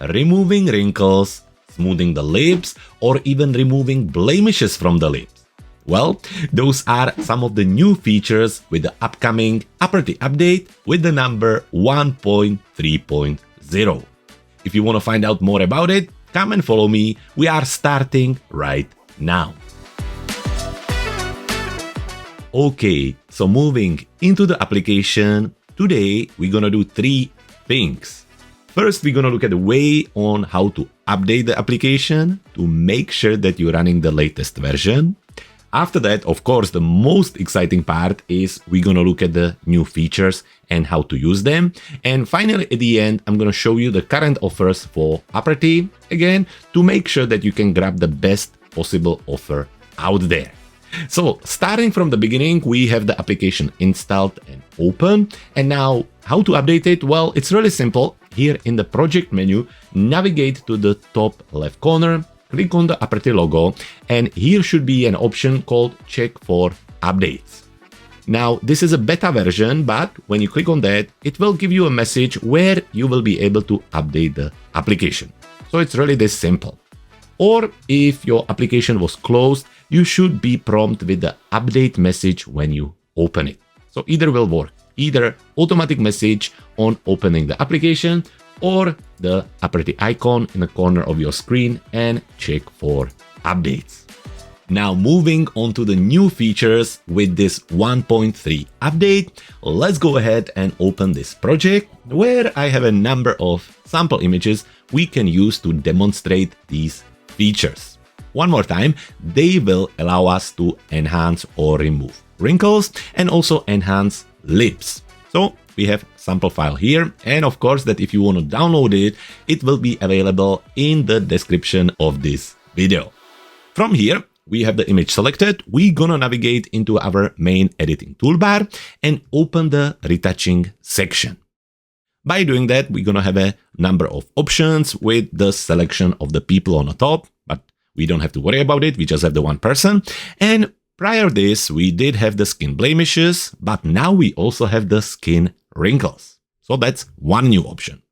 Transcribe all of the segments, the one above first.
removing wrinkles, smoothing the lips, or even removing blemishes from the lips? Well, those are some of the new features with the upcoming Aperty update with the number 1.3.0. If you want to find out more about it, come and follow me. We are starting right now. Okay, so moving into the application, today we're gonna do three things. First, we're gonna look at the way on how to update the application to make sure that you're running the latest version. After that, of course, the most exciting part is we're gonna look at the new features and how to use them. And finally, at the end, I'm gonna show you the current offers for Aperty, again, to make sure that you can grab the best possible offer out there. So, starting from the beginning, we have the application installed and open. And now, how to update it? Well, it's really simple. Here in the project menu, navigate to the top left corner, click on the Aperty logo, and here should be an option called Check for Updates. Now, this is a beta version, but when you click on that, it will give you a message where you will be able to update the application. So it's really this simple. Or if your application was closed, you should be prompted with the update message when you open it. So either will work, either automatic message on opening the application or the Aperty icon in the corner of your screen and check for updates. Now moving on to the new features with this 1.3 update, let's go ahead and open this project where I have a number of sample images we can use to demonstrate these features. One more time, they will allow us to enhance or remove wrinkles and also enhance lips. So we have sample file here, and of course that if you want to download it, it will be available in the description of this video. From here, we have the image selected. We're gonna navigate into our main editing toolbar and open the retouching section. By doing that, we're gonna have a number of options with the selection of the people on the top, but we don't have to worry about it. We just have the one person. And prior to this, we did have the skin blemishes, but now we also have the skin wrinkles. So that's one new option.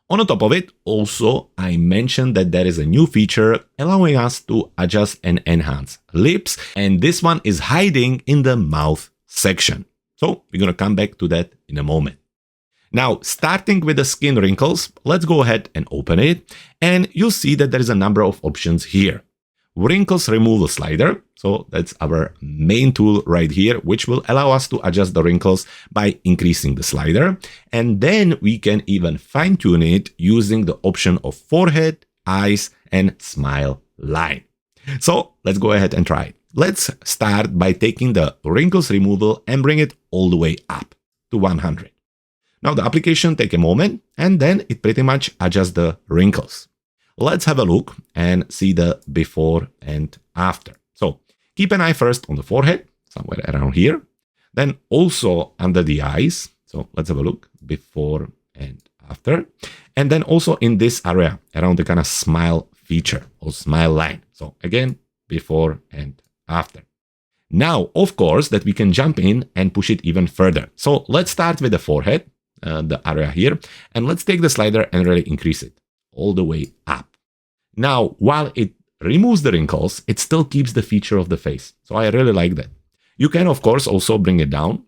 On the top of it, also, I mentioned that there is a new feature allowing us to adjust and enhance lips, and this one is hiding in the mouth section. So we're gonna come back to that in a moment. Now, starting with the skin wrinkles, let's go ahead and open it, and you'll see that there is a number of options here. Wrinkles removal slider, so that's our main tool right here, which will allow us to adjust the wrinkles by increasing the slider. And then we can even fine tune it using the option of forehead, eyes, and smile line. So let's go ahead and try it. Let's start by taking the wrinkles removal and bring it all the way up to 100. Now the application takes a moment and then it pretty much adjusts the wrinkles. Let's have a look and see the before and after. So keep an eye first on the forehead, somewhere around here. Then also under the eyes. So let's have a look before and after. And then also in this area around the kind of smile feature or smile line. So again, before and after. Now, of course, that we can jump in and push it even further. So let's start with the forehead, the area here. And let's take the slider and really increase it all the way up. Now, while it removes the wrinkles, it still keeps the feature of the face. So I really like that. You can, of course, also bring it down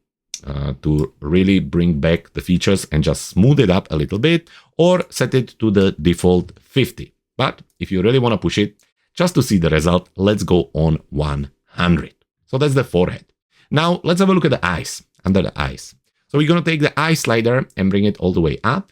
to really bring back the features and just smooth it up a little bit, or set it to the default 50. But if you really want to push it, just to see the result, let's go on 100. So that's the forehead. Now, let's have a look at the eyes, under the eyes. So we're going to take the eye slider and bring it all the way up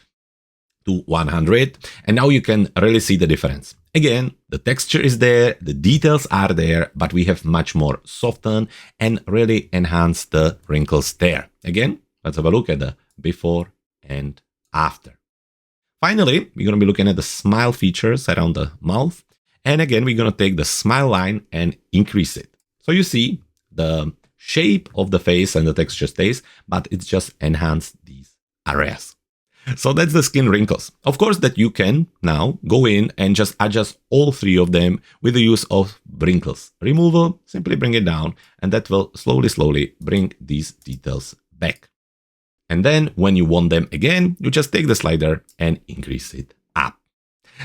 to 100. And now you can really see the difference. Again, the texture is there, the details are there, but we have much more softened and really enhanced the wrinkles there. Again, let's have a look at the before and after. Finally, we're going to be looking at the smile features around the mouth. And again, we're going to take the smile line and increase it. So you see the shape of the face and the texture stays, but it's just enhanced these areas. So that's the skin wrinkles. Of course, that you can now go in and just adjust all three of them with the use of wrinkles removal. Simply bring it down, and that will slowly bring these details back. And then when you want them again, you just take the slider and increase it up.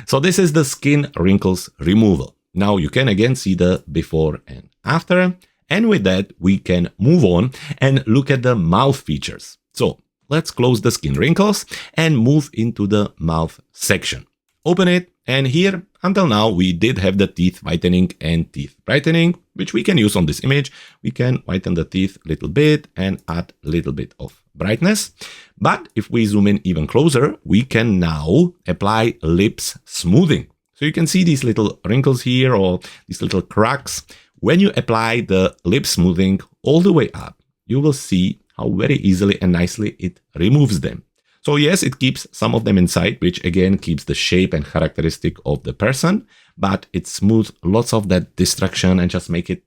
So this is the Skin Wrinkles Removal. Now you can again see the before and after. And with that, we can move on and look at the mouth features. So let's close the Skin Wrinkles and move into the mouth section. Open it, and here, until now, we did have the teeth whitening and teeth brightening, which we can use on this image. We can whiten the teeth a little bit and add a little bit of brightness. But if we zoom in even closer, we can now apply lips smoothing. So you can see these little wrinkles here or these little cracks. When you apply the lip smoothing all the way up, you will see how very easily and nicely it removes them. So yes, it keeps some of them inside, which again keeps the shape and characteristic of the person, but it smooths lots of that destruction and just make it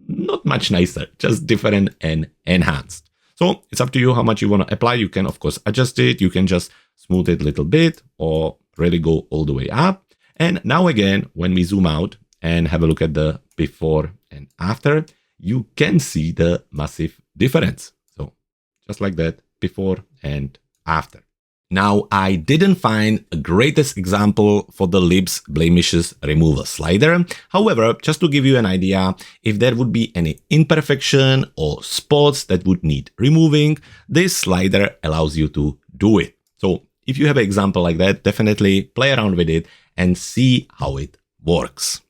not much nicer, just different and enhanced. So it's up to you how much you want to apply. You can of course adjust it. You can just smooth it a little bit or really go all the way up. And now again, when we zoom out and have a look at the before and after, you can see the massive difference. So just like that, before and after. Now, I didn't find a greatest example for the Lips Blemishes Removal slider. However, just to give you an idea, if there would be any imperfection or spots that would need removing, this slider allows you to do it. So if you have an example like that, definitely play around with it and see how it works.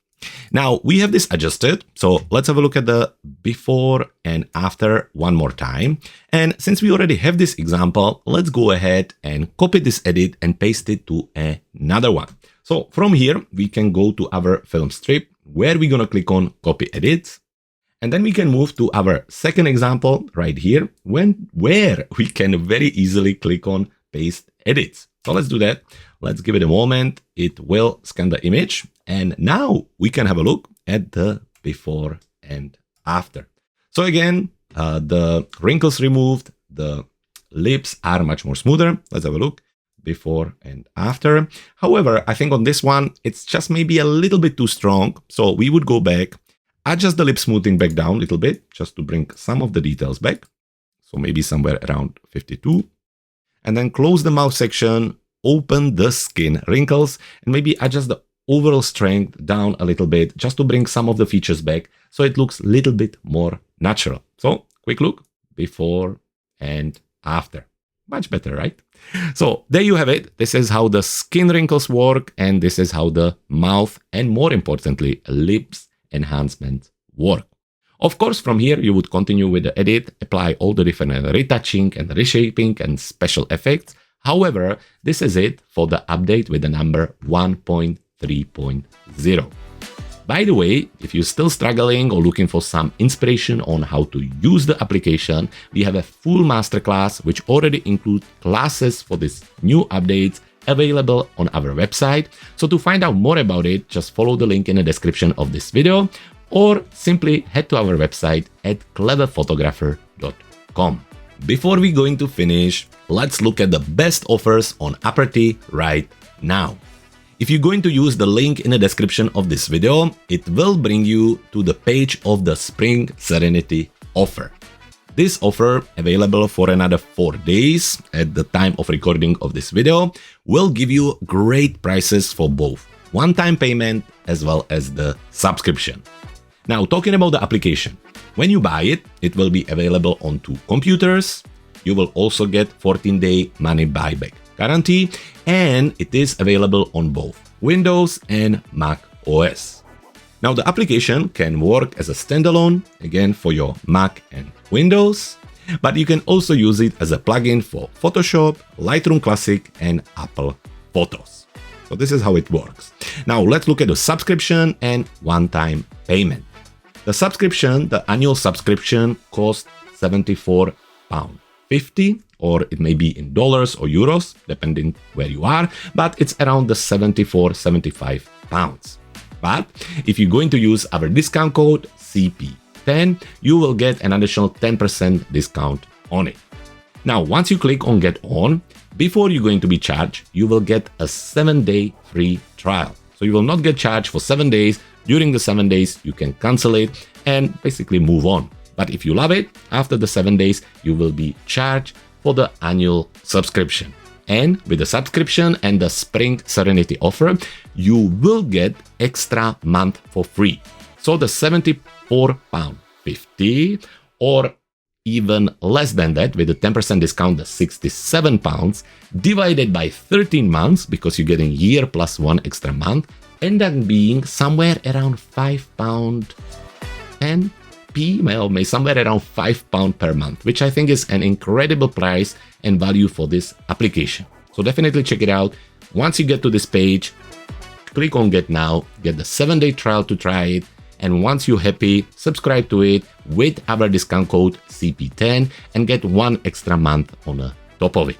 Now we have this adjusted, so let's have a look at the before and after one more time. And since we already have this example, let's go ahead and copy this edit and paste it to another one. So from here, we can go to our film strip where we're gonna click on copy edits. And then we can move to our second example right here, where we can very easily click on paste edits. So let's do that. Let's give it a moment. It will scan the image. And now we can have a look at the before and after. So again, the wrinkles removed, the lips are much more smoother. Let's have a look before and after. However, I think on this one, it's just maybe a little bit too strong. So we would go back, adjust the lip smoothing back down a little bit, just to bring some of the details back. So maybe somewhere around 52. And then close the mouth section, open the Skin Wrinkles, and maybe adjust the overall strength down a little bit just to bring some of the features back so it looks a little bit more natural. So quick look before and after. Much better, right? So there you have it. This is how the skin wrinkles work, and this is how the mouth and more importantly lips enhancement work. Of course, from here you would continue with the edit, apply all the different retouching and reshaping and special effects. However, this is it for the update with the number 1.3.0. By the way, if you're still struggling or looking for some inspiration on how to use the application, we have a full masterclass which already includes classes for these new updates available on our website. So to find out more about it, just follow the link in the description of this video or simply head to our website at cleverphotographer.com. Before we going to finish, let's look at the best offers on Aperty right now. If you're going to use the link in the description of this video, it will bring you to the page of the Spring Serenity offer. This offer, available for another 4 days at the time of recording of this video, will give you great prices for both one-time payment as well as the subscription. Now, talking about the application, when you buy it, it will be available on 2 computers. You will also get 14-day money buyback guarantee, and it is available on both Windows and Mac OS. Now, the application can work as a standalone, again for your Mac and Windows, but you can also use it as a plugin for Photoshop, Lightroom Classic, and Apple Photos. So this is how it works. Now, let's look at the subscription and one-time payment. The subscription, the annual subscription, costs £74.50, or it may be in dollars or euros, depending where you are, but it's around the 75 pounds. But if you're going to use our discount code CP10, you will get an additional 10% discount on it. Now, once you click on Get On, before you're going to be charged, you will get a 7-day free trial. So you will not get charged for 7 days. During the 7 days, you can cancel it and basically move on. But if you love it, after the 7 days, you will be charged for the annual subscription. And with the subscription and the Spring Serenity offer, you will get extra month for free. So the £74.50 or even less than that with the 10% discount, the £67 divided by 13 months, because you're getting year plus 1 extra month, end up being somewhere around £5.10, well, maybe somewhere around £5 per month, which I think is an incredible price and value for this application. So definitely check it out. Once you get to this page, click on Get Now, get the 7-day trial to try it, and once you're happy, subscribe to it with our discount code CP10 and get 1 extra month on the top of it.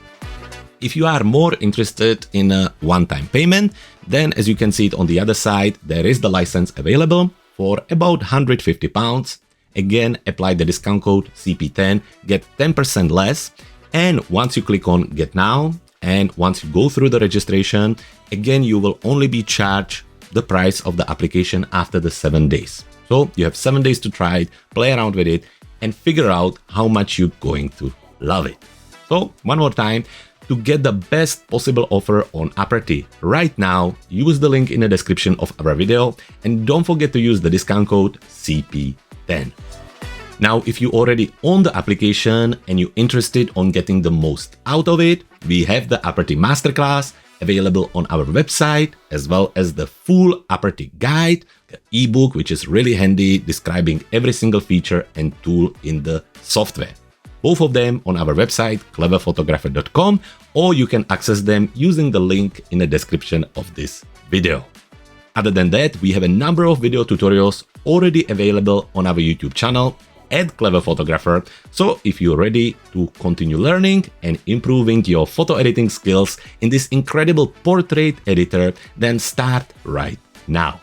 If you are more interested in a one-time payment, then as you can see it on the other side, there is the license available for about £150. Again, apply the discount code CP10, get 10% less. And once you click on Get Now, and once you go through the registration, again, you will only be charged the price of the application after the 7 days. So you have 7 days to try it, play around with it, and figure out how much you're going to love it. So one more time, to get the best possible offer on Aperty right now, use the link in the description of our video, and don't forget to use the discount code CP10. Now, if you already own the application and you're interested on getting the most out of it, we have the Aperty Masterclass available on our website, as well as the full Aperty guide, the ebook, which is really handy, describing every single feature and tool in the software. Both of them on our website, cleverphotographer.com, or you can access them using the link in the description of this video. Other than that, we have a number of video tutorials already available on our YouTube channel at Clever Photographer. So if you're ready to continue learning and improving your photo editing skills in this incredible portrait editor, then start right now.